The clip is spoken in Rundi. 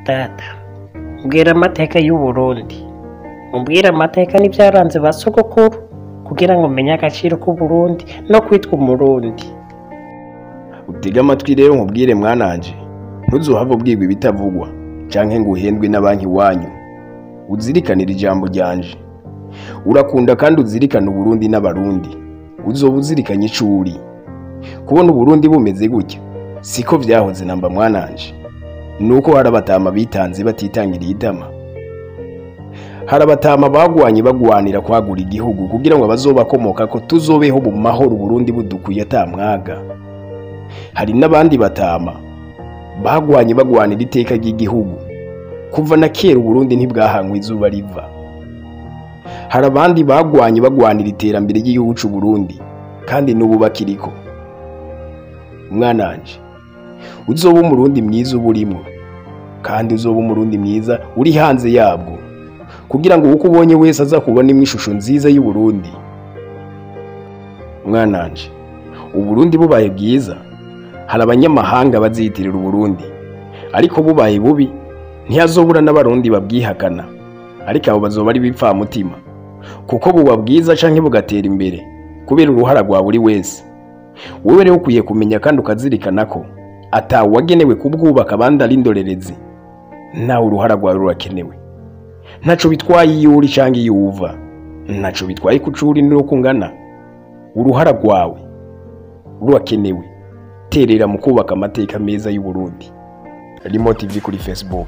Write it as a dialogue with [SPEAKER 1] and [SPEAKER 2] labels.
[SPEAKER 1] data mbwira amateka y'u Burundi, umbwira amateka n'ibyaranze ba sogokuru kugira ngo menye agaciro k'u Burundi no kwitwa umurundi.
[SPEAKER 2] Utega amatwi rero nkubwire mwananje, ntuzohava ubwirwa ibitavugwa canke ngo uhendwe n'abanki wanyu. Uzirikanira ijambo ryanje, urakunda kandi uzirikana Uburundi n'abarundi, uzoba uzirikanye icuri. Kubona Uburundi bumeze gutya siko vyahoze namba mwananje, nuko hari abatama bitanze batitangiriye itama. Hari abatama bagwanira kwagura igihugu kugira ngo abazobakomoka ko tuzobeho mu mahoro Uburundi budukuye atamwaga. Hari n'abandi batama bagwanira iteka ry'igihugu kuva na kera Uburundi ntibwahanywe izuba riva. Hari abandi bagwanira iterambere ry'igihugu c'u Burundi kandi n'ubu bakiriko. Mwananje, uzoba umurundi mwiza uburimo kandi uzoba umurundi mwiza uri hanze yabwo, kugira ngo uko ubonye wese aza kubona imishusho nziza y'u Burundi. Mwananje, Uburundi bubaye bwiza hari abanyamahanga baziyitirira Uburundi, ariko bubaye bubi ntihazobura n'abarundi babwihakana, ariko abo bazoba ari bipfamutima kuko buba bwiza canke bugatera imbere kubera uruhara rwa buri wese. Wewe rero ukwiye kumenya kandi ukazirikana ko atawe wagenewe kubwubaka abandi ari indorerezi, nawe uruhara rwawe rurakenewe. Ntaco bitwaye iyo uri canke iyo uva, ntaco bitwaye kucuri n'uko ungana, uruhara rwawe rurakenewe. Terera mu kubaka amateka meza y'u Burundi. Remote TV kuri Facebook.